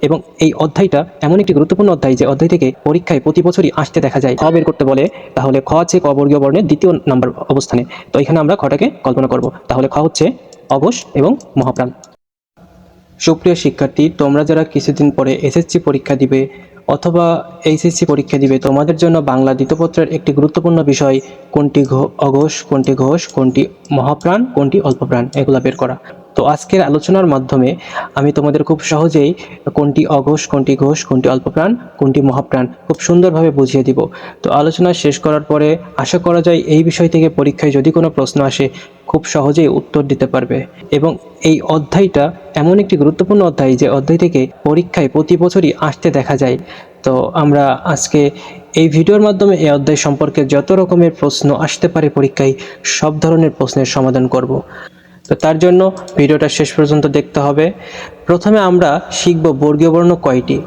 এবং এই অধ্যায়টা এমন একটি গুরুত্বপূর্ণ অধ্যায় যে অধ্যায় থেকে পরীক্ষায় প্রতি বছরই আসতে দেখা যায়। খ বের করতে বলে, তাহলে খ আছে ক বর্গীয় বর্ণের দ্বিতীয় নাম্বার অবস্থানে। তো এখানে আমরা খটাকে কল্পনা করব। তাহলে খ হচ্ছে অঘোষ এবং মহাপ্রাণ। সুপ্রিয় শিক্ষার্থী, তোমরা যারা কিছুদিন পরে এসএসসি পরীক্ষা দিবে অথবা এইচএসসি পরীক্ষা দিবে, তোমাদের জন্য বাংলা দ্বিতীয় পত্রের একটি গুরুত্বপূর্ণ বিষয় কোনটি অঘোষ, কোনটি ঘোষ, কোনটি মহাপ্রাণ, কোনটি অল্পপ্রাণ, এগুলা বের করা। তো আজকের আলোচনার মাধ্যমে আমি তোমাদের খুব সহজেই কোনটি অঘোষ, কোনটি ঘোষ, কোনটি অল্পপ্রাণ, কোনটি মহাপ্রাণ খুব সুন্দরভাবে বুঝিয়ে দিব। তো আলোচনা শেষ করার পরে আশা করা যায় এই বিষয় থেকে পরীক্ষায় যদি কোনো প্রশ্ন আসে খুব সহজেই উত্তর দিতে পারবে। এবং এই অধ্যায়টা এমন একটি গুরুত্বপূর্ণ অধ্যায় যে অধ্যায় থেকে পরীক্ষায় প্রতি বছরই আসতে দেখা যায়। তো আমরা আজকে এই ভিডিওর মাধ্যমে এই অধ্যায় সম্পর্কে যত রকমের প্রশ্ন আসতে পারে পরীক্ষায় সব ধরনের প্রশ্নের সমাধান করব। তো তার জন্য ভিডিওটা শেষ পর্যন্ত দেখতে হবে। প্রথমে আমরা শিখব বর্গীয় বর্ণ কয়টি।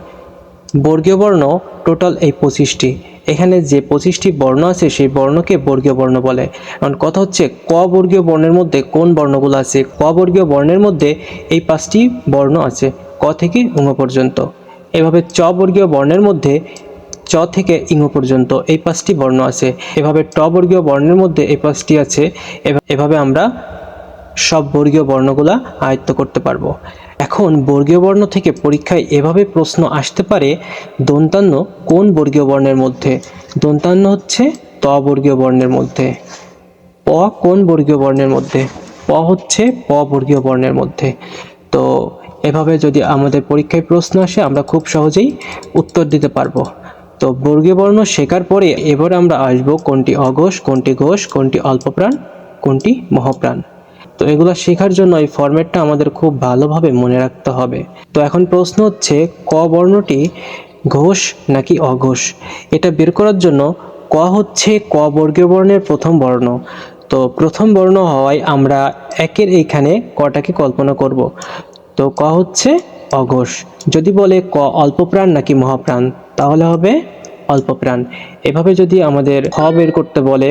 বর্গীয় বর্ণ টোটাল এই 25টি। এখানে যে 25টি বর্ণ আছে সেই বর্ণকে বর্গীয় বর্ণ বলে। এখন কথা হচ্ছে ক বর্গীয় বর্ণের মধ্যে কোন বর্ণগুলো আছে। ক বর্গীয় বর্ণের মধ্যে এই 5টি বর্ণ আছে, ক থেকে ঙ পর্যন্ত। এভাবে চ বর্গীয় বর্ণের মধ্যে চ থেকে ঙ পর্যন্ত এই 5টি বর্ণ আছে। এভাবে ট বর্গীয় বর্ণের মধ্যে এই 5টি আছে। এভাবে আমরা সব বর্গীয় বর্ণগুলা আয়ত্ত করতে পারবো। এখন বর্গীয় বর্ণ থেকে পরীক্ষায় এভাবে প্রশ্ন আসতে পারে দন্তান্ন কোন বর্গীয় বর্ণের মধ্যে। দন্তান্ন হচ্ছে ত বর্গীয় বর্ণের মধ্যে। প কোন বর্গীয় বর্ণের মধ্যে? প হচ্ছে প বর্গীয় বর্ণের মধ্যে। তো এভাবে যদি আমাদের পরীক্ষায় প্রশ্ন আসে আমরা খুব সহজেই উত্তর দিতে পারবো। তো বর্গীয় বর্ণ শেখার পরে এবার আমরা আসবো কোনটি অঘোষ, কোনটি ঘোষ, কোনটি অল্পপ্রাণ, কোনটি মহাপ্রাণ। তো এগুলো শেখার জন্য এই ফরম্যাটটা আমাদের খুব ভালোভাবে মনে রাখতে হবে। তো এখন প্রশ্ন হচ্ছে ক বর্ণটি ঘোষ নাকি অঘোষ। এটা বের করার জন্য ক হচ্ছে ক বর্গীয় বর্ণের প্রথম বর্ণ। তো প্রথম বর্ণ হওয়ায় আমরা একের এইখানে কটাকে কল্পনা করব। তো ক হচ্ছে অঘোষ। যদি বলে ক অল্পপ্রাণ নাকি মহাপ্রাণ, তাহলে হবে অল্পপ্রাণ। এভাবে যদি আমাদের খ বের করতে বলে,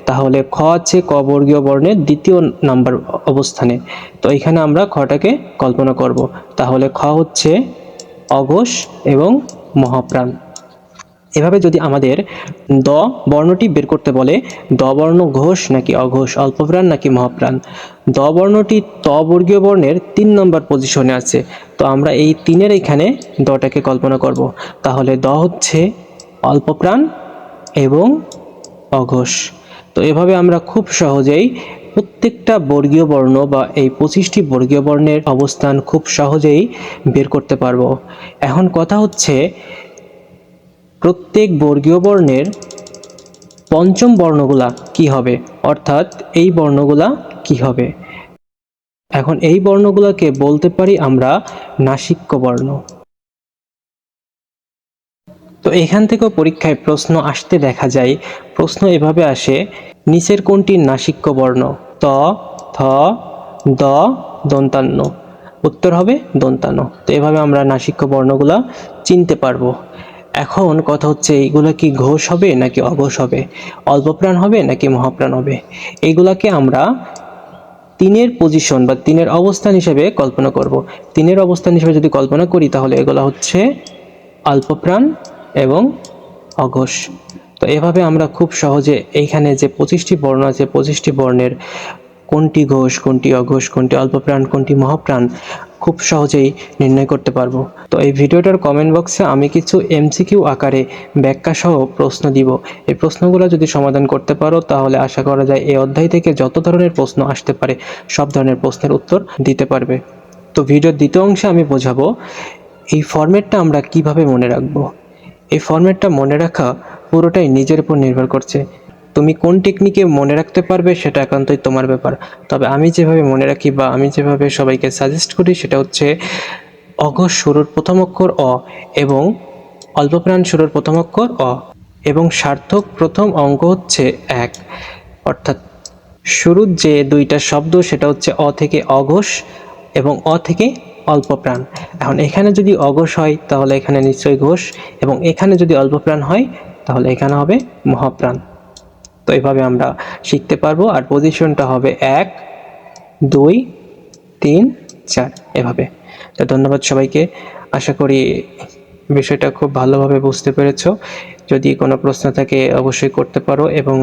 তাহলে খ আছে ক বর্গীয় বর্ণের দ্বিতীয় নাম্বার অবস্থানে। তো এখানে আমরা খটাকে কল্পনা করব। তাহলে খ হচ্ছে অঘোষ এবং মহাপ্রাণ। এভাবে যদি আমাদের দ বর্ণটি বের করতে বলে, দ বর্ণ ঘোষ নাকি অঘোষ, অল্পপ্রাণ নাকি মহাপ্রাণ। দ বর্ণটি ত বর্গীয় বর্ণের 3 নম্বর পজিশনে আছে। তো আমরা এই 3-এর এখানে দটাকে কল্পনা করব। তাহলে দ হচ্ছে অল্পপ্রাণ এবং অঘোষ। তো এভাবে আমরা খুব সহজেই প্রত্যেকটা বর্গীয় বর্ণ বা এই 25টি বর্গীয় বর্ণের অবস্থান খুব সহজেই বের করতে পারবো। এখন কথা হচ্ছে প্রত্যেক বর্গীয় বর্ণের পঞ্চম বর্ণগুলা কি হবে, অর্থাৎ এই বর্ণগুলা কি হবে। এখন এই বর্ণগুলোকে বলতে পারি আমরা নাসিক্য বর্ণ। তো এখান থেকেও পরীক্ষায় প্রশ্ন আসতে দেখা যায়। প্রশ্ন এভাবে আসে, নিচের কোনটি নাসিক্য বর্ণ? ত, থ, দ, দন্তান্ন। উত্তর হবে দন্তান্ন। তো এভাবে আমরা নাসিক্য বর্ণগুলা চিনতে পারবো। এখন কথা হচ্ছে এইগুলা কি ঘোষ হবে নাকি অঘোষ হবে, অল্পপ্রাণ হবে নাকি মহাপ্রাণ হবে। এইগুলাকে আমরা 3-এর পজিশন বা 3-এর অবস্থান হিসেবে কল্পনা করব। 3-এর অবস্থান হিসেবে যদি কল্পনা করি তাহলে এগুলা হচ্ছে অল্পপ্রাণ এবং অঘোষ। তো এভাবে আমরা খুব সহজে এইখানে যে 25টি বর্ণ আছে 25টি বর্ণের কোনটি ঘোষ, কোনটি অঘোষ, কোনটি অল্পপ্রাণ, কোনটি মহাপ্রাণ খুব সহজেই নির্ণয় করতে পারবো। তো এই ভিডিওটার কমেন্ট বক্সে আমি কিছু এমসিকিউ আকারে ব্যাখ্যা সহ প্রশ্ন দিব। এই প্রশ্নগুলো যদি সমাধান করতে পারো তাহলে আশা করা যায় এই অধ্যায় থেকে যত ধরনের প্রশ্ন আসতে পারে সব ধরনের প্রশ্নের উত্তর দিতে পারবে। তো ভিডিওর দ্বিতীয় অংশে আমি বোঝাবো এই ফরম্যাটটা আমরা কিভাবে মনে রাখবো। এই ফরম্যাটটা মনে রাখা পুরোটাই নিজের উপর নির্ভর করছে। তুমি কোন টেকনিকে মনে রাখতে পারবে সেটা একান্তই তোমার ব্যাপার। তবে আমি যেভাবে মনে রাখি বা আমি যেভাবে সবাইকে সাজেস্ট করি সেটা হচ্ছে অঘোষ শুরুর প্রথম অক্ষর অ এবং অল্পপ্রাণ শুরুর প্রথম অক্ষর অ এবং সার্থক প্রথম অঙ্ক হচ্ছে 1। অর্থাৎ শুরুর যে দুইটা শব্দ সেটা হচ্ছে অ থেকে অঘোষ এবং অ থেকে অল্পপ্রাণ। এখন এখানে যদি অঘোষ হয় তাহলে এখানে নিশ্চয়ই ঘোষ, এবং এখানে যদি অল্পপ্রাণ হয় তাহলে এখানে হবে মহাপ্রাণ। তো এভাবে আমরা শিখতে পারবো। আর পজিশনটা হবে 1, 2, 3, 4 এভাবে। তো ধন্যবাদ সবাইকে। আশা করি বিষয়টা খুব ভালোভাবে বুঝতে পেরেছো। যদি কোনো প্রশ্ন থাকে অবশ্যই করতে পারো এবং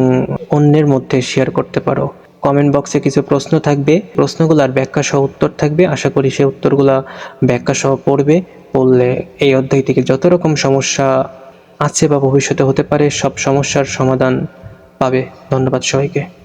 অন্যের মধ্যে শেয়ার করতে পারো। কমেন্ট বক্সে কিছু প্রশ্ন থাকবে, প্রশ্নগুলোর ব্যাখ্যা সহ উত্তর থাকবে। আশা করি সেই উত্তরগুলা ব্যাখ্যা সহ পড়লে এই অধ্যায় থেকে যত রকম সমস্যা আছে বা ভবিষ্যতে হতে পারে সব সমস্যার সমাধান পাবে। ধন্যবাদ সবাইকে।